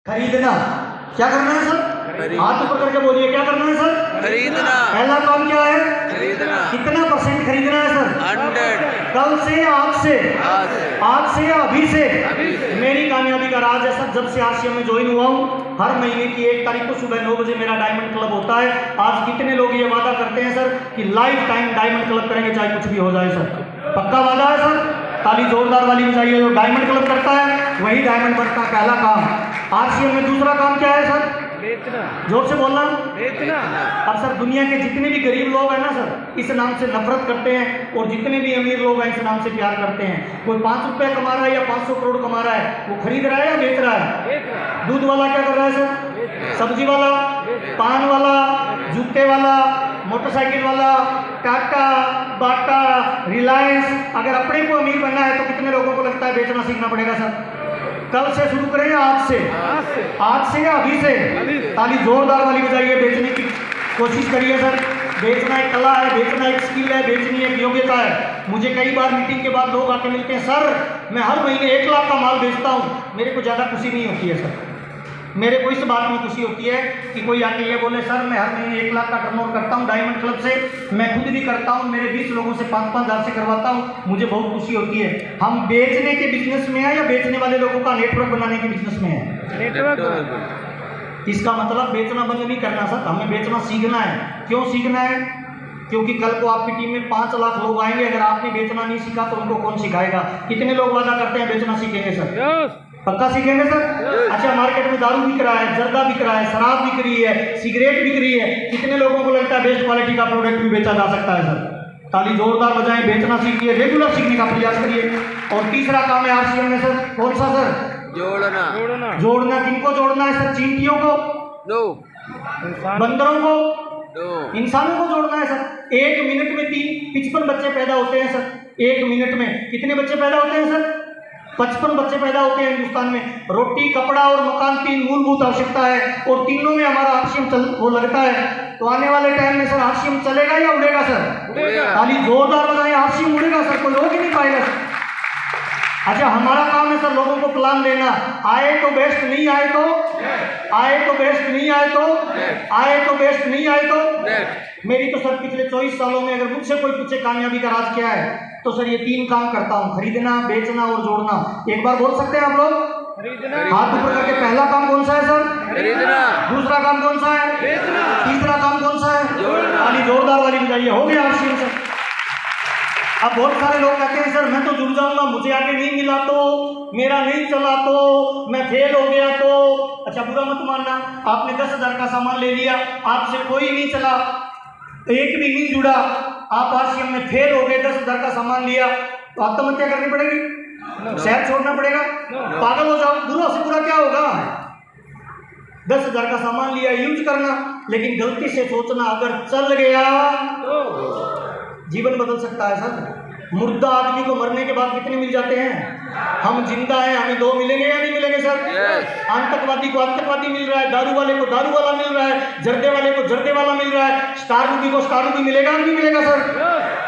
खरीदना। क्या करना है सर? हाथ ऊपर करके बोलिए, क्या करना है सर? खरीदना। पहला काम क्या है? खरीदना। कितना % खरीदना है सर? 100। कल से या आज से? आज से या अभी से? अभी से। मेरी कामयाबी का राज है सर, जब से आरसीएम में ज्वाइन हुआ हूँ, हर महीने की 1 तारीख को सुबह 9 बजे मेरा डायमंड क्लब होता है। आज कितने लोग ये वादा करते हैं सर कि लाइफ टाइम डायमंड क्लब करेंगे, चाहे कुछ भी हो जाए सर? पक्का वादा है सर? ताली जोरदार वाली बजाइए। जो डायमंड क्लब करता है वही डायमंड बनता है। पहला काम आरसीएम में। दूसरा काम क्या है सर? बेचना। जोर से बोलना। बेचना। अब सर दुनिया के जितने भी गरीब लोग हैं ना सर, इस नाम से नफरत करते हैं, और जितने भी अमीर लोग हैं इस नाम से प्यार करते हैं। कोई 5 रुपये कमा रहा है या 500 करोड़ कमा रहा है, वो खरीद रहा है या बेच रहा है? दूध वाला क्या कर रहा है सर? सब्जी वाला, पान वाला, जूते वाला, मोटरसाइकिल वाला, टाटा, बाटा, रिलायंस। अगर अपने को अमीर बनना है तो कितने लोगों को लगता है बेचना सीखना पड़ेगा सर? कल से शुरू करें या आज से? आज से या अभी से? ताली जोरदार वाली बजाइए। बेचने की कोशिश करिए सर। बेचना एक कला है, बेचना एक स्किल है, बेचनी एक योग्यता है। मुझे कई बार मीटिंग के बाद लोग आके मिलते हैं, सर मैं हर महीने 1 लाख का माल बेचता हूँ। मेरे को ज़्यादा खुशी नहीं होती है सर। मेरे को इस बात में खुशी होती है कि कोई आके ये बोले, सर मैं हर महीने 1 लाख का टर्नओवर करता हूँ डायमंड क्लब से, मैं खुद भी करता हूँ, मेरे 20 लोगों से 5-5 हज़ार से करवाता हूँ, मुझे बहुत खुशी होती है। हम बेचने के बिजनेस में है या बेचने वाले लोगों का नेटवर्क बनाने के बिजनेस में है? नेटवर्क। इसका मतलब बेचना बंद नहीं करना सर, हमें बेचना सीखना है। क्यों सीखना है? क्योंकि कल को आपकी टीम में 5 लाख लोग आएंगे, अगर आपने बेचना नहीं सीखा तो उनको कौन सिखाएगा? कितने लोग वादा करते हैं बेचना सीखेंगे सर? पक्का सीखेंगे सर? अच्छा, मार्केट में दारू बिक रहा है, जर्दा बिक रहा है, शराब बिक रही है, सिगरेट बिक रही है, कितने लोगों को लगता है बेस्ट क्वालिटी का प्रोडक्ट भी बेचा जा सकता है सर? ताली जोरदार बजाएं। बेचना सीखिए, रेगुलर सीखने का प्रयास करिए। और तीसरा काम है आरसीएम में सर, कौन सा सर? जोड़ना। जोड़ना। किनको जोड़ना है सर? चींटियों को? नो। बंदरों को? नो। इंसानों को जोड़ना है सर। 1 मिनट में 55 बच्चे पैदा होते हैं सर। 1 मिनट में कितने बच्चे पैदा होते हैं सर? 55 बच्चे पैदा होते हैं हिंदुस्तान में। रोटी, कपड़ा और मकान 3 मूलभूत आवश्यकता है, और तीनों में हमारा आरसीएम वो लगता है। तो आने वाले टाइम में सर आरसीएम चलेगा या उड़ेगा सर? उड़ेगा। ताली जोरदार बजाएं। आरसीएम उड़ेगा सर, कोई रोक ही नहीं पाएगा सर। अच्छा, हमारा काम है सर लोगों को प्लान देना। आए तो बेस्ट, नहीं आए तो? आए तो बेस्ट, नहीं आए तो? आए तो बेस्ट, नहीं आए तो? मेरी तो सर पिछले 24 सालों में अगर मुझसे कोई पूछे कामयाबी का राज क्या है, तो सर ये 3 काम करता हूँ: खरीदना, बेचना और जोड़ना। एक बार बोल सकते हैं आप लोग? हाथ ऊपर करके। पहला काम कौन सा है सर? खरीदना। दूसरा काम कौन सा है? बेचना। तीसरा काम कौन सा है? जोड़ना। ताली जोरदार वाली बजाइए। हो गया आरसीएम सर। अब बहुत सारे लोग कहते हैं, सर मैं तो जुड़ जाऊंगा, मुझे आगे नहीं मिला तो, मेरा नहीं चला तो, मैं फेल हो गया तो। अच्छा, बुरा मत मानना, आपने 10,000 का सामान ले लिया, आपसे कोई नहीं चला, एक भी नहीं जुड़ा, आप आरसीएम में फेल हो गए, 10,000 का सामान लिया, तो आत्महत्या करनी पड़ेगी? शहर छोड़ना पड़ेगा? पागल हो जाओ। बुरा से बुरा क्या होगा? 10,000 का सामान लिया, यूज करना, लेकिन गलती से सोचना अगर चल गया जीवन बदल सकता है सर। मुर्दा आदमी को मरने के बाद कितने मिल जाते हैं? हम जिंदा हैं, हमें 2 मिलेंगे या नहीं मिलेंगे सर? आतंकवादी को आतंकवादी मिल रहा है, दारू वाले को दारू वाला मिल रहा है, जर्दे वाले को जर्दे वाला मिल रहा है, स्टार रूबी को स्टार रूबी मिलेगा नहीं मिलेगा सर?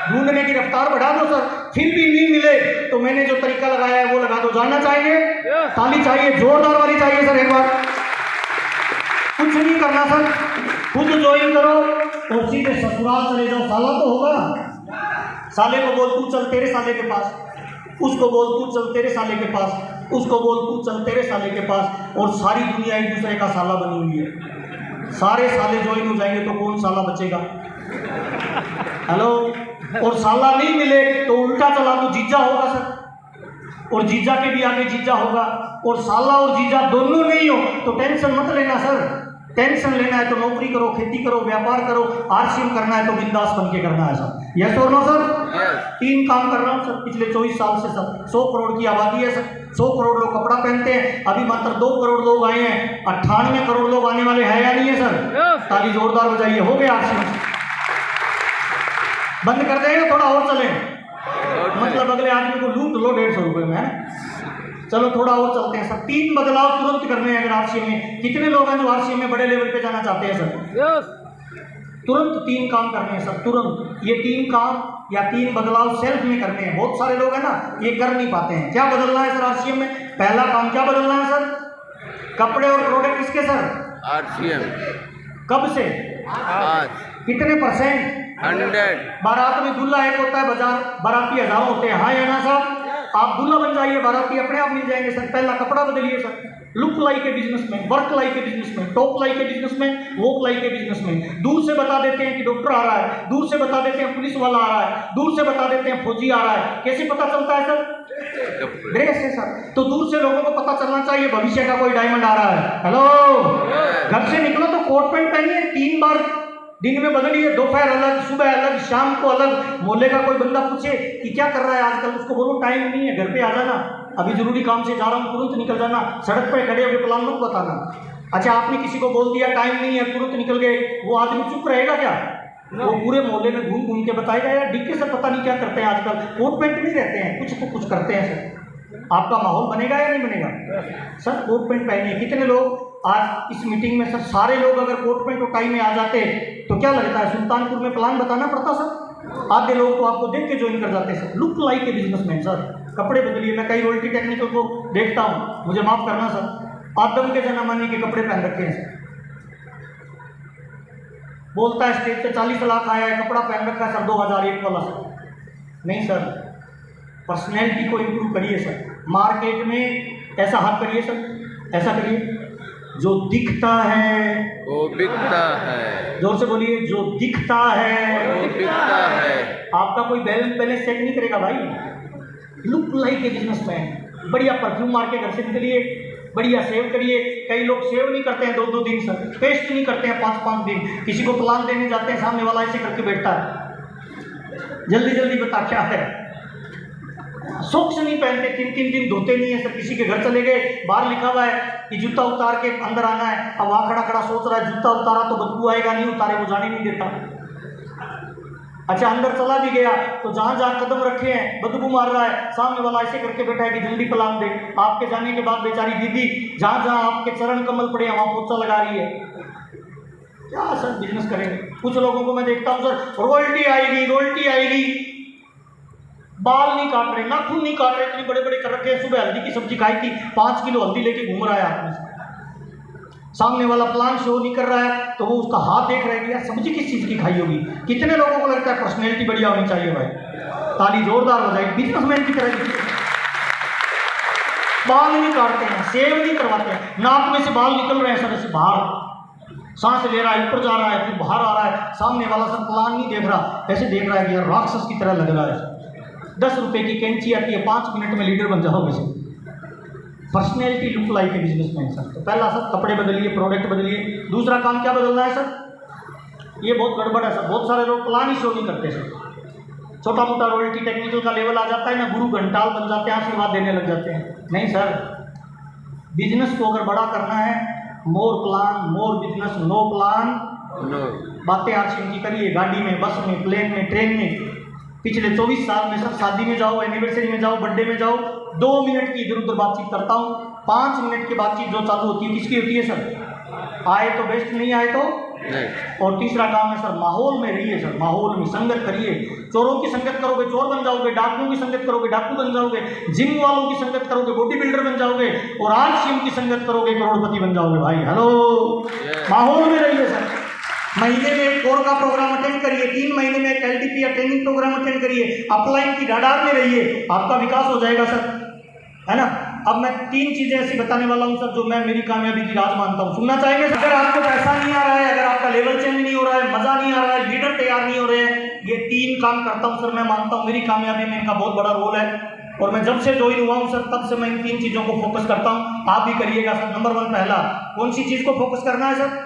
ढूंढने की रफ्तार बढ़ा दो सर। फिर भी नहीं मिले तो मैंने जो तरीका लगाया है वो लगा दो। जानना चाहिए? ताली चाहिए, जोरदार वाली चाहिए सर। एक बार कुछ नहीं करना सर, खुद ज्वाइन करो और सीधे ससुराल चले जाओ। साला तो होगा, साले को बोल तू चल तेरे साले के पास, उसको बोल तू चल तेरे साले के पास, उसको बोल तू चल तेरे साले के पास, और सारी दुनिया एक दूसरे का साला बनी हुई है। सारे साले ज्वाइन हो जाएंगे तो कौन साला बचेगा? हेलो। और साला नहीं मिले तो उल्टा चला तो जीजा होगा सर, और जीजा के भी आगे जीजा होगा, और साला और जीजा दोनों नहीं हो तो टेंशन मत लेना सर। टेंशन लेना है तो नौकरी करो, खेती करो, व्यापार करो, आरसीएम करना है तो बिंदास बन के करना है सर। यस और नो सर? 3 काम कर रहा हूँ सर पिछले 24 साल से सर। 100 करोड़ की आबादी है सर, 100 करोड़ लोग कपड़ा पहनते हैं, अभी मात्र 2 करोड़ लोग आए हैं, 98 करोड़ लोग आने वाले हैं या नहीं है सर? ताली जोरदार बजाइए। हो गया आरसीएम। बंद कर देंगे, थोड़ा और चले, मतलब अगले आदमी को लूट लो 150 रुपये में, है? चलो थोड़ा और चलते हैं सर। 3 बदलाव तुरंत करने हैं अगर आरसीएम में। कितने लोग हैं जो आरसीएम में बड़े लेवल पे जाना चाहते हैं सर? तुरंत 3 काम करने हैं सर, तुरंत। ये 3 काम या 3 बदलाव सेल्फ में करने हैं। बहुत सारे लोग हैं ना, ये कर नहीं पाते हैं। क्या बदलना है सर आरसीएम में? पहला काम क्या बदलना है सर? कपड़े और प्रोडक्ट किसके सर? RCM कब से? आज कितने परसेंट? 100 बारात में दूल्हा एक होता है, बाजार बाराती हजारों होते हैं। हाँ या ना सर? आप दूल्हा बन जाइए, बाराती अपने आप मिल जाएंगे सर। पहला कपड़ा बदलिए सर। लुक लाइक के बिजनेसमैन, वर्क लाइक के बिजनेसमैन, टॉप लाइक के बिजनेसमैन, वॉक लाइक के बिजनेसमैन। दूर से बता देते हैं कि डॉक्टर आ रहा है, दूर से बता देते हैं पुलिस वाला आ रहा है, दूर से बता देते हैं फौजी आ रहा है। कैसे पता चलता है सर? ड्रेस है सर। तो दूर से लोगों को पता चलना चाहिए भविष्य का कोई डायमंड आ रहा है। हेलो, घर से निकलो तो कोट पैंट पहनिए, 3 बार दिन में बदलिए, दोपहर अलग, सुबह अलग, शाम को अलग। मोहल्ले का कोई बंदा पूछे कि क्या कर रहा है आजकल, उसको बोलो टाइम नहीं है, घर पे आ जाना, अभी जरूरी काम से जा रहा हूँ, तुरंत निकल जाना। सड़क पर खड़े होकर प्लान मत बताना। अच्छा, आपने किसी को बोल दिया टाइम नहीं है, तुरंत निकल गए, वो आदमी चुप रहेगा क्या? वो पूरे मोहल्ले में घूम घूम के बताएगा यार डीके सर पता नहीं क्या करते हैं आजकल, कोट पैंट नहीं रहते हैं, कुछ तो कुछ करते हैं सर। आपका माहौल बनेगा या नहीं बनेगा सर? कोट पैंट पहनिए। कितने लोग आज इस मीटिंग में सर, सारे लोग अगर कोट पैंट और टाई में आ जाते तो क्या लगता है सुल्तानपुर में प्लान बताना पड़ता सर? आधे लोग तो आपको देख के ज्वाइन कर जाते सर। लुक लाइक के बिजनेसमैन सर, कपड़े बदलिए। मैं कई रॉयल्टी टेक्निकल को देखता हूँ, मुझे माफ करना सर, आदम के जमाने के कपड़े पहन रखे हैं सर। बोलता है स्टेज पे 40 लाख आया है, कपड़ा पहन रखा है सर 2001 वाला सर। नहीं सर, पर्सनैलिटी को इम्प्रूव करिए सर। मार्केट में ऐसा हाथ करिए सर, ऐसा करिए, जो दिखता है वो बिकता है। जोर से बोलिए, जो दिखता है वो बिकता है। आपका कोई बैलेंस चेक नहीं करेगा भाई। Look like a businessman. बढ़िया परफ्यूम मार के घर से निकलिए, बढ़िया सेव करिए। कई लोग सेव नहीं करते हैं 2-2 दिन सर, पेस्ट नहीं करते हैं 5-5 दिन। किसी को प्लान देने जाते हैं, सामने वाला ऐसे करके बैठता है, जल्दी जल्दी बता क्या है। सॉक्स नहीं पहनते, 3-3 दिन धोते नहीं है सर। किसी के घर चले गए, बाहर लिखा हुआ है कि जूता उतार के अंदर आना है। अब वहाँ खड़ा खड़ा सोच रहा है जूता उतारा तो बदबू आएगा, नहीं उतारे वो जाने नहीं देता। अच्छा, अंदर चला भी गया तो जहाँ जहाँ कदम रखे हैं बदबू मार रहा है, सामने वाला ऐसे करके बैठा है कि जल्दी प्लान दे। आपके जाने के बाद बेचारी दीदी जहाँ जहाँ आपके चरण कमल पड़े हैं वहाँ पोछा लगा रही है। क्या सर बिजनेस करेंगे? कुछ लोगों को मैं देखता हूँ सर, रॉयल्टी आएगी, रॉयल्टी आएगी, बाल नहीं काट रहे, नाखून नहीं काट रहे, इतने बड़े बड़े कर रखे हैं। सुबह हल्दी की सब्जी खाई थी, 5 किलो हल्दी लेके घूम रहा है आदमी। सामने वाला प्लान शो नहीं कर रहा है तो वो उसका हाथ देख रहा है कि यार सब्जी किस चीज़ की खाई होगी। कितने लोगों को लगता है पर्सनैलिटी बढ़िया होनी चाहिए भाई? ताली जोरदार बजाई, बिजनेसमैन की तरह। बाल नहीं काटते हैं, सेव नहीं करवाते हैं, नाक में से बाल निकल रहे हैं सर, ऐसे बाहर सांस ले रहा है, ऊपर जा रहा है फिर बाहर आ रहा है। सामने वाला सर प्लान नहीं देख रहा, ऐसे देख रहा है कि यार राक्षस की तरह लग रहा है। 10 रुपए की कैंची आती है, 5 मिनट में लीडर बन जाओगे सर। पर्सनैलिटी लुक लाइक है बिजनेसमैन सर। तो पहला सर कपड़े बदलिए, प्रोडक्ट बदलिए। दूसरा काम क्या बदलना है सर? ये बहुत गड़बड़ है सर, बहुत सारे लोग प्लान ही शो नहीं करते सर। छोटा मोटा रॉयल्टी टेक्निकल का लेवल आ जाता है ना, गुरु घंटाल बन जाते हैं, आशीर्वाद देने लग जाते हैं। नहीं सर, बिजनेस को अगर बड़ा करना है, more plan more business, no plan no. बातें आरसीएम की करिए, गाड़ी में, बस में, प्लेन में, ट्रेन में। पिछले 24 साल में सर, शादी में जाओ, एनिवर्सरी में जाओ, बर्थडे में जाओ, 2 मिनट की इधर उधर बातचीत करता हूँ। 5 मिनट की बातचीत जो चालू होती है किसकी होती है सर? आए तो बेस्ट, नहीं आए तो नहीं। और तीसरा काम है सर, माहौल में रहिए सर, माहौल में संगत करिए। चोरों की संगत करोगे चोर बन जाओगे, डाकुओं की संगत करोगे डाकू बन जाओगे, जिम वालों की संगत करोगे बॉडी बिल्डर बन जाओगे, और आरसीएम की संगत करोगे करोड़पति बन जाओगे भाई। हेलो, माहौल में रहिए सर। महीने में एक कोर का प्रोग्राम अटेंड करिए, 3 महीने में एक एलटीपी या ट्रेनिंग प्रोग्राम अटेंड करिए, अपलाइन की रडार में रहिए, आपका विकास हो जाएगा सर, है ना। अब मैं 3 चीजें ऐसी बताने वाला हूं सर जो मैं मेरी कामयाबी की राज मानता हूं, सुनना चाहेंगे? अगर आपको पैसा नहीं आ रहा है, अगर आपका लेवल चेंज नहीं हो रहा है, मजा नहीं आ रहा है, लीडर तैयार नहीं हो रहे हैं, ये 3 काम करता हूं सर, मैं मानता हूं मेरी कामयाबी में इनका बहुत बड़ा रोल है। और मैं जब से ज्वाइन हुआ हूं सर, तब से मैं इन 3 चीजों को फोकस करता हूं, आप भी करिएगा सर। नंबर 1, पहला कौन सी चीज को फोकस करना है सर?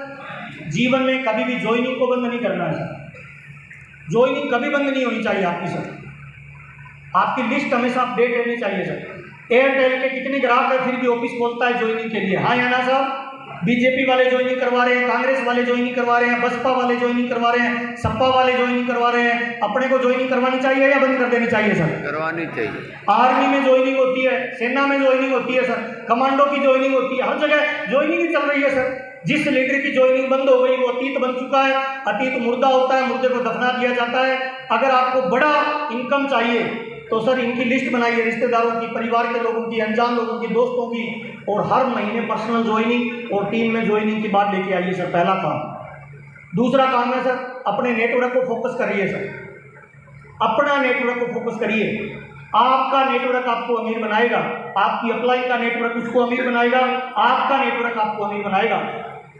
जीवन में कभी भी ज्वाइनिंग को बंद नहीं करना है सर। ज्वाइनिंग कभी बंद नहीं होनी चाहिए आपकी सर। आपकी लिस्ट हमेशा अपडेट रहनी चाहिए सर। एयरटेल के कितने ग्राहक है फिर भी ऑफिस खोलता है ज्वाइनिंग के लिए? हाँ या ना साहब? बीजेपी वाले ज्वाइनिंग करवा रहे हैं, कांग्रेस वाले ज्वाइनिंग करवा रहे हैं, बसपा वाले ज्वाइनिंग करवा रहे हैं, सपा वाले ज्वाइनिंग करवा रहे हैं। अपने को ज्वाइनिंग करवानी चाहिए या बंद कर देनी चाहिए सर? करवानी चाहिए। आर्मी में ज्वाइनिंग होती है, सेना में ज्वाइनिंग होती है सर, कमांडो की ज्वाइनिंग होती है, हर जगह ज्वाइनिंग ही चल रही है सर। जिस लीडर की ज्वाइनिंग बंद हो गई वो अतीत बन चुका है। अतीत मुर्दा होता है, मुर्दे को दफना दिया जाता है। अगर आपको बड़ा इनकम चाहिए तो सर इनकी लिस्ट बनाइए, रिश्तेदारों की, परिवार के लोगों की, अनजान लोगों की, दोस्तों की, और हर महीने पर्सनल ज्वाइनिंग और टीम में ज्वाइनिंग की बात लेके आइए सर, पहला काम। दूसरा काम है सर, अपने नेटवर्क को फोकस करिए सर, अपना नेटवर्क को फोकस करिए। आपका नेटवर्क आपको अमीर बनाएगा, आपकी अपलाइन का नेटवर्क उसको अमीर बनाएगा, आपका नेटवर्क आपको अमीर बनाएगा।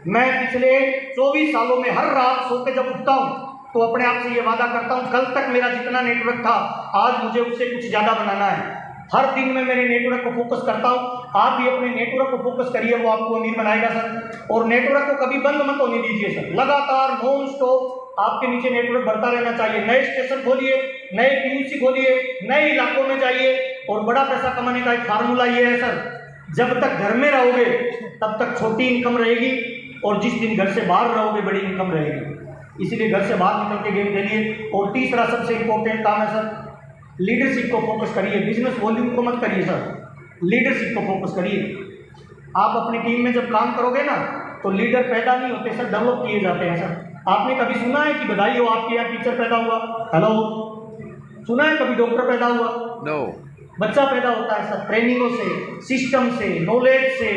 मैं पिछले 24 सालों में हर रात सो के जब उठता हूँ तो अपने आप से ये वादा करता हूँ, कल तक मेरा जितना नेटवर्क था आज मुझे उससे कुछ ज़्यादा बनाना है। हर दिन में मेरे नेटवर्क को फोकस करता हूँ, आप भी अपने नेटवर्क को फोकस करिए, वो आपको अमीर बनाएगा सर। और नेटवर्क को कभी बंद मत होने दीजिए सर, लगातार नॉन स्टॉप आपके नीचे नेटवर्क बढ़ता रहना चाहिए। नए स्टेशन खोलिए, नए पीयूसी खोलिए, नए इलाकों में जाइए। और बड़ा पैसा कमाने का एक फार्मूला ये है सर, जब तक घर में रहोगे तब तक छोटी इनकम रहेगी, और जिस दिन घर से बाहर रहोगे बड़ी इनकम रहेगी। इसीलिए घर से बाहर निकल के गेम खेलिए। और तीसरा सबसे इंपॉर्टेंट काम है सर, लीडरशिप को फोकस करिए। बिजनेस वॉल्यूम को मत करिए सर, लीडरशिप को फोकस करिए। आप अपनी टीम में जब काम करोगे ना तो लीडर पैदा नहीं होते सर, डेवलप किए जाते हैं सर। आपने कभी सुना है कि बधाई हो आपके यहाँ टीचर पैदा हुआ? हेलो, सुना है कभी डॉक्टर पैदा हुआ? नो। बच्चा पैदा होता है सर ट्रेनिंगों से, सिस्टम से, नॉलेज से,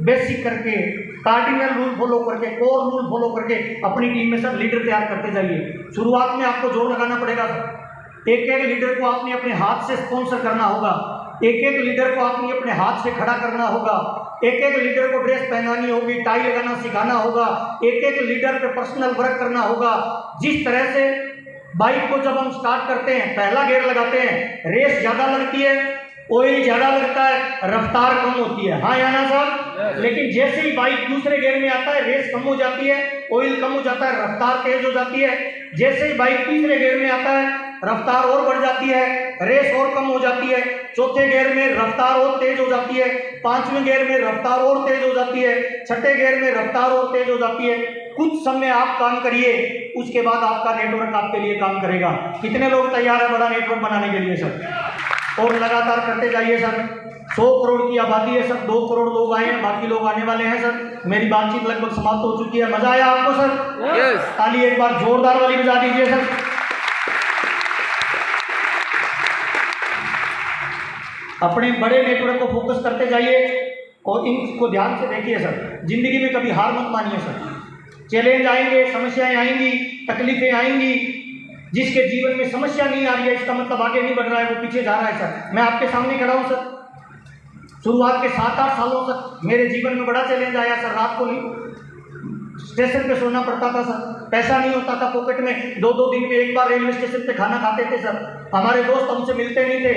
बेसिक करके, कार्डिनल रूल फॉलो करके, कोर रूल फॉलो करके अपनी टीम में सर लीडर तैयार करते जाइए। शुरुआत में आपको जोर लगाना पड़ेगा सर। एक एक लीडर को आपने अपने हाथ से स्पॉन्सर करना होगा, एक एक लीडर को आपने अपने हाथ से खड़ा करना होगा, एक एक लीडर को ड्रेस पहनानी होगी, टाई लगाना सिखाना होगा, एक एक लीडर पे पर्सनल वर्क करना होगा। जिस तरह से बाइक को जब हम स्टार्ट करते हैं, पहला गियर लगाते हैं, रेस ज़्यादा लगती है, ऑयल ज़्यादा लगता है, रफ्तार कम होती है, हाँ या ना साहब? लेकिन जैसे ही बाइक दूसरे गियर में आता है, रेस कम हो जाती है, ऑयल कम हो जाता है, रफ्तार तेज हो जाती है। जैसे ही बाइक तीसरे गियर में आता है, रफ्तार और बढ़ जाती है, रेस और कम हो जाती है, चौथे गियर में रफ्तार और तेज हो जाती है, पांचवें गियर में रफ्तार और तेज हो जाती है, छठे गियर में रफ्तार और तेज हो जाती है। कुछ समय आप काम करिए, उसके बाद आपका नेटवर्क आपके लिए काम करेगा। कितने लोग तैयार है बड़ा नेटवर्क बनाने के लिए सर? और लगातार करते जाइए सर। 100 करोड़ की आबादी है सर, 2 करोड़ लोग आए हैं, बाकी लोग आने वाले हैं सर। मेरी बातचीत लगभग समाप्त हो चुकी है। मजा आया आपको सर? यस। ताली एक बार जोरदार वाली बजा दीजिए सर। अपने बड़े नेटवर्क को फोकस करते जाइए और इनको ध्यान से देखिए सर। जिंदगी में कभी हार मत मानिए सर। चैलेंज आएंगे, समस्याएं आएंगी, तकलीफें आएंगी। जिसके जीवन में समस्या नहीं आ रही है इसका मतलब आगे नहीं बढ़ रहा है, वो पीछे जा रहा है सर। मैं आपके सामने खड़ा हूँ सर। शुरुआत के 7-8 सालों तक मेरे जीवन में बड़ा चैलेंज आया सर। रात को स्टेशन पे सोना पड़ता था सर, पैसा नहीं होता था पॉकेट में। 2-2 दिन में एक बार रेलवे स्टेशन पे खाना खाते थे सर। हमारे दोस्त हमसे मिलते नहीं थे,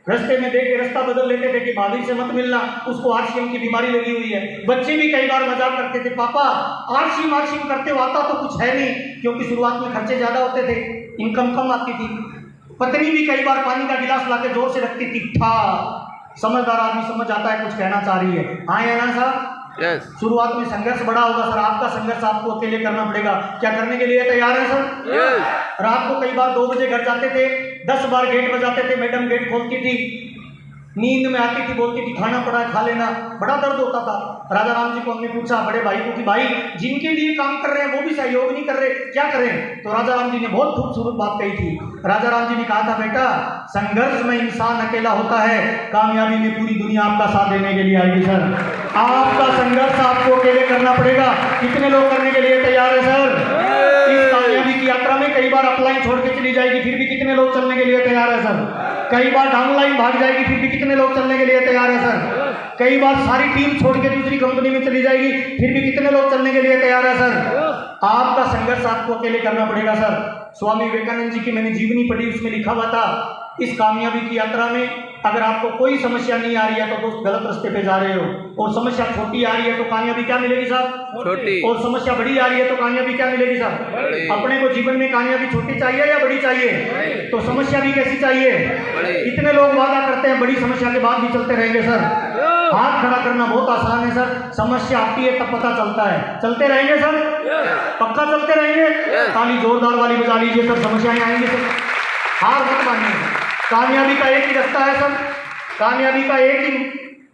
रास्ते में देख के रास्ता बदल लेते थे कि भाभी से मत मिलना, उसको आरसीएम की बीमारी लगी हुई है। बच्चे भी कई बार मजाक करते थे, पापा आरसीएम करते हो, आता तो कुछ है नहीं, क्योंकि शुरुआत में खर्चे ज़्यादा होते थे, इनकम कम आती थी। पत्नी भी कई बार पानी का गिलास लाके जोर से रखती थी। ठा समझदार आदमी समझ आता है कुछ कहना चाह रही है, हाँ या ना साहब? यस। शुरुआत में संघर्ष बड़ा होगा सर। आपका संघर्ष आपको अकेले करना पड़ेगा। क्या करने के लिए तैयार है सर? यस। रात को कई बार 2 बजे घर जाते थे, 10 बार गेट बजाते थे, मैडम गेट खोलती थी, नींद में आती थी, बोलती थी खाना पड़ा है खा लेना। बड़ा दर्द होता था। राजा राम जी को हमने पूछा, बड़े भाई को, कि भाई जिनके लिए काम कर रहे हैं वो भी सहयोग नहीं कर रहे, क्या करें? तो राजा राम जी ने बहुत खूबसूरत बात कही थी। राजा राम जी ने कहा था, बेटा संघर्ष में इंसान अकेला होता है, कामयाबी में पूरी दुनिया आपका साथ देने के लिए आएगी सर। आपका संघर्ष आपको अकेले करना पड़ेगा। कितने लोग करने के लिए तैयार है सर? इस कामयाबी की यात्रा में कई बार अपलाइन छोड़ के चली जाएगी, फिर भी कितने लोग चलने के लिए तैयार है सर? कई बार डाउनलाइन भाग जाएगी, फिर भी कितने लोग चलने के लिए तैयार है सर? कई बार सारी टीम छोड़ के दूसरी कंपनी में चली जाएगी, फिर भी कितने लोग चलने के लिए तैयार है सर? आपका संघर्ष आपको अकेले करना पड़ेगा सर। स्वामी विवेकानंद जी की मैंने जीवनी पढ़ी, उसमें लिखा हुआ था, इस कामयाबी की यात्रा में अगर आपको कोई समस्या नहीं आ रही है तो दोस्त गलत रास्ते पे जा रहे हो। और समस्या छोटी आ रही है तो कामयाबी क्या मिलेगी साहब? छोटी। और समस्या बड़ी आ रही है तो कामयाबी क्या मिलेगी साहब? बड़ी। अपने को जीवन में कामयाबी छोटी चाहिए या बड़ी चाहिए? तो समस्या भी कैसी चाहिए? बड़ी। इतने लोग वादा करते हैं बड़ी समस्या के बाद भी चलते रहेंगे सर। हाथ खड़ा करना बहुत आसान है सर, समस्या आती है तब पता चलता है। चलते रहेंगे सर? पक्का चलते रहेंगे? ताली जोरदार वाली बजा लीजिए सर। समस्याएं आएंगी सर, हार मत मानिए। कामयाबी का एक ही रास्ता है सर, कामयाबी का एक ही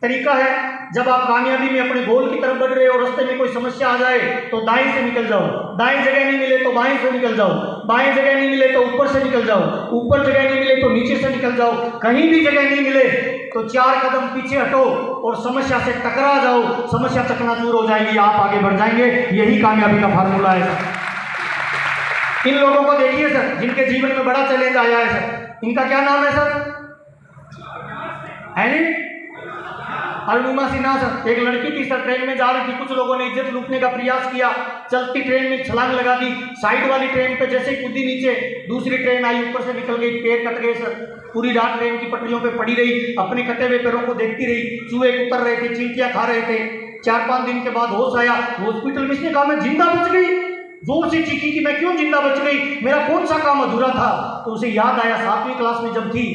तरीका है। जब आप कामयाबी में अपने गोल की तरफ बढ़ रहे हो, रास्ते में कोई समस्या आ जाए तो दाएं से निकल जाओ, दाएं जगह नहीं मिले तो बाएं से निकल जाओ, बाएं जगह नहीं मिले तो ऊपर से निकल जाओ, ऊपर जगह नहीं मिले तो नीचे से निकल जाओ, कहीं भी जगह नहीं मिले तो 4 कदम पीछे हटो और समस्या से टकरा जाओ, समस्या चकनाचूर हो जाएगी, आप आगे बढ़ जाएंगे। यही कामयाबी का फार्मूला है सर। इन लोगों को देखिए सर, जिनके जीवन में बड़ा चैलेंज आया है सर, इनका क्या नाम है सर? है नहीं? अरुणिमा सिन्हा सर। एक लड़की थी सर, ट्रेन में जा रही थी, कुछ लोगों ने इज्जत लूटने का प्रयास किया, चलती ट्रेन में छलांग लगा दी, साइड वाली ट्रेन पे जैसे ही कूदी नीचे, दूसरी ट्रेन आई ऊपर से निकल गई, पैर कट गए सर। पूरी रात ट्रेन की पटरियों पे पड़ी रही, अपने कटे हुए पैरों को देखती रही, चूहे उतर रहे थे, चींटियां खा रहे थे। 4-5 दिन के बाद होश आया, हॉस्पिटल में इसने कहा मैं जिंदा बच गई, जोर से चीखी कि मैं क्यों जिंदा बच गई, मेरा कौन सा काम अधूरा था। तो उसे याद आया 7वीं क्लास में जब थी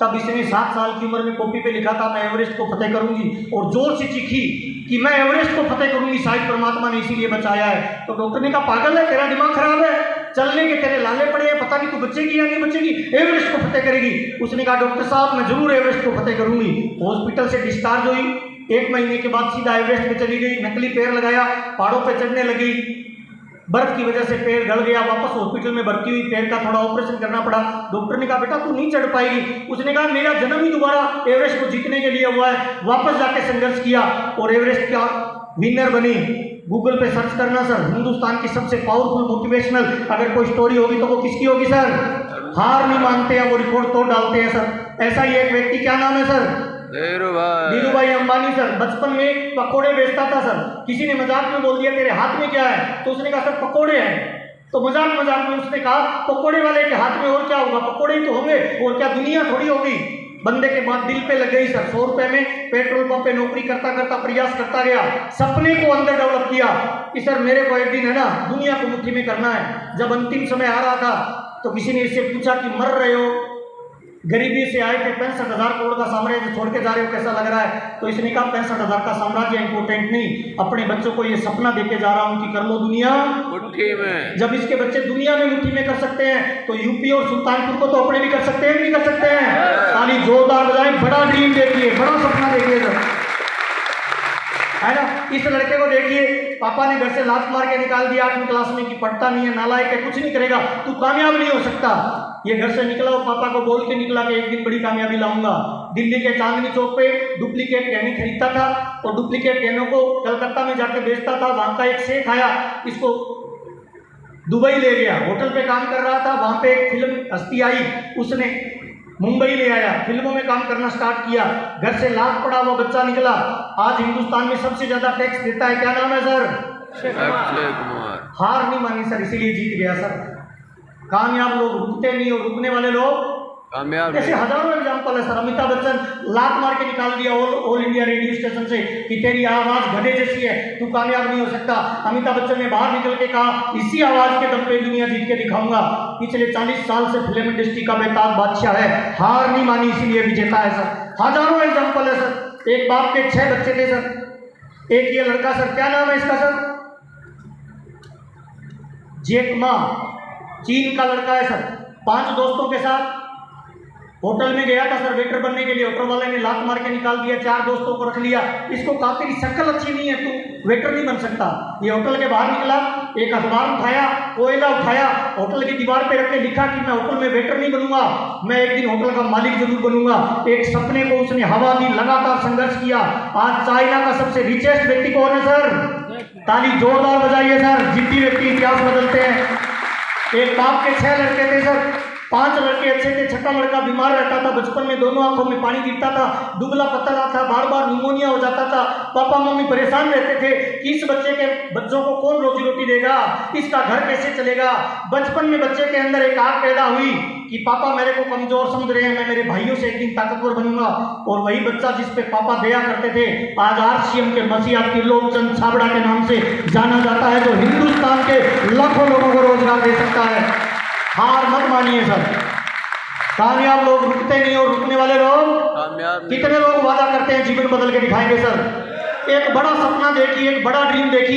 तब इसने 7 साल की उम्र में कॉपी पे लिखा था मैं एवरेस्ट को फतेह करूंगी, और जोर से चीखी कि मैं एवरेस्ट को फतेह करूंगी, शायद परमात्मा ने इसीलिए बचाया है। तो डॉक्टर ने कहा पागल है, तेरा दिमाग खराब है, चलने के तेरे लाले पड़े हैं, पता नहीं तू बचेगी या नहीं बचेगी, एवरेस्ट को फतेह करेगी। उसने कहा डॉक्टर साहब मैं जरूर एवरेस्ट को फतेह करूंगी। हॉस्पिटल से डिस्चार्ज हुई, 1 महीने के बाद सीधा एवरेस्ट पे चली गई, नकली पैर लगाया, पहाड़ों पे चढ़ने लगी, बर्फ की वजह से पैर गल गया, वापस हॉस्पिटल में भर्ती हुई, पैर का थोड़ा ऑपरेशन करना पड़ा। डॉक्टर ने कहा बेटा तू नहीं चढ़ पाएगी। उसने कहा मेरा जन्म ही दोबारा एवरेस्ट को जीतने के लिए हुआ है। वापस जाके संघर्ष किया और एवरेस्ट का विनर बनी। गूगल पे सर्च करना सर, हिंदुस्तान की सबसे पावरफुल मोटिवेशनल अगर कोई स्टोरी होगी तो वो किसकी होगी सर? हार नहीं मानते हैं, वो रिकॉर्ड तोड़ डालते हैं सर। ऐसा ही एक व्यक्ति, क्या नाम है सर? धीरूभाई अंबानी सर। बचपन में पकोड़े बेचता था सर, किसी ने मजाक में बोल दिया तेरे हाथ में क्या है, तो उसने कहा सर पकोड़े हैं। तो मजाक में उसने कहा पकोड़े वाले के हाथ में और क्या होगा, पकोड़े ही तो होंगे, और क्या दुनिया थोड़ी होगी। बंदे के बाद दिल पे लग गई सर। 100 रुपए में पेट्रोल पंप पे नौकरी करता करता प्रयास करता गया, सपने को अंदर डेवलप किया कि सर मेरे को एक दिन है ना दुनिया को मुट्ठी में करना है। जब अंतिम समय आ रहा था तो किसी ने इससे पूछा कि मर रहे हो, गरीबी से आए थे, 65,000 करोड़ का साम्राज्य छोड़ के जा रहे हो, कैसा लग रहा है? तो इसने कहा 65,000 का साम्राज्य इंपोर्टेंट नहीं, अपने बच्चों को ये सपना देके जा रहा हूँ कि कर लो दुनिया मुट्ठी में। जब इसके बच्चे दुनिया में मुट्ठी में कर सकते हैं तो यूपी और सुल्तानपुर को तो अपने भी कर सकते हैं, नहीं कर सकते हैं? ताली जोरदार बजाएं, बड़ा ड्रीम देखिए, बड़ा सपना देखिए सर, है ना। इस लड़के को देखिए, पापा ने घर से लात मार के निकाल दिया 8वीं क्लास में कि पढ़ता नहीं है, नालायक है, कुछ नहीं करेगा, तू कामयाब नहीं हो सकता। ये घर से निकला और पापा को बोल के निकला कि एक दिन बड़ी कामयाबी लाऊंगा। दिल्ली के चांदनी चौक पे डुप्लीकेट गहने खरीदता था और डुप्लीकेट गहनों को कलकत्ता में जाके बेचता था। वहां का एक शेख आया, इसको दुबई ले गया, होटल पे काम कर रहा था, वहां पे एक फिल्म हस्ती आई, उसने मुंबई ले आया, फिल्मों में काम करना स्टार्ट किया। घर से लाख पड़ा हुआ बच्चा निकला, आज हिंदुस्तान में सबसे ज्यादा टैक्स देता है। क्या नाम है सर? अक्षय कुमार। हार नहीं मानी सर, इसीलिए जीत गया सर। कामयाब लोग रुकते नहीं और रुकने वाले लोग कामयाब। ऐसे हजारों एग्जाम्पल है सर। अमिताभ बच्चन लात मार के निकाल दिया ऑल इंडिया रेडियो स्टेशन से कि तेरी आवाज गधे जैसी है, तू कामयाब नहीं हो सकता। अमिताभ बच्चन ने बाहर निकल के कहा इसी आवाज के दम पे दुनिया जीत के दिखाऊंगा। पिछले 40 साल से फिल्म इंडस्ट्री का बेताब बादशाह है, हार नहीं मानी, इसीलिए विजेता है सर। हजारों एग्जाम्पल है सर। एक बाप के 6 बच्चे थे सर। एक ये लड़का सर, क्या नाम है इसका सर? जैक मा, चीन का लड़का है सर। 5 दोस्तों के साथ होटल में गया था सर वेटर बनने के लिए। होटल वाले ने लात मार के निकाल दिया, 4 दोस्तों को रख लिया। इसको कहा तेरी शक्ल अच्छी नहीं है, तू वेटर नहीं बन सकता। ये होटल के बाहर निकला, एक अखबार उठाया, कोयला उठाया, होटल की दीवार पे रख के लिखा कि मैं होटल में वेटर नहीं बनूंगा, मैं एक दिन होटल का मालिक जरूर बनूंगा। एक सपने को उसने हवा दी, लगातार संघर्ष किया। आज चाइना का सबसे रिचेस्ट व्यक्ति कौन है सर? ताली जोरदार बजाइए सर। जिद्दी व्यक्ति इतिहास बदलते हैं। एक बाप के 6 लड़के थे सर। 5 लड़के अच्छे थे, छठा लड़का बीमार रहता था, बचपन में दोनों आंखों में पानी गिरता था, दुबला पतला था, बार बार निमोनिया हो जाता था। पापा मम्मी परेशान रहते थे कि इस बच्चों को कौन रोजी रोटी देगा, इसका घर कैसे चलेगा। बचपन में बच्चे के अंदर एक आग पैदा हुई कि पापा मेरे को कमजोर समझ रहे हैं, मैं मेरे भाइयों से एक दिन ताकतवर बनूंगा। और वही बच्चा जिस पे पापा दया करते थे आज RCM के मसीहा त्रिलोकचंद छाबड़ा के नाम से जाना जाता है, जो हिंदुस्तान के लाखों लोगों को रोजगार दे सकता है। हार मत मानिए सर। कामयाब लोग रुकते नहीं और रुकने वाले लोग कामयाब। कितने लोग वादा करते हैं जीवन बदल के दिखाएंगे सर। एक बड़ा सपना देखिए, एक बड़ा ड्रीम देखिए।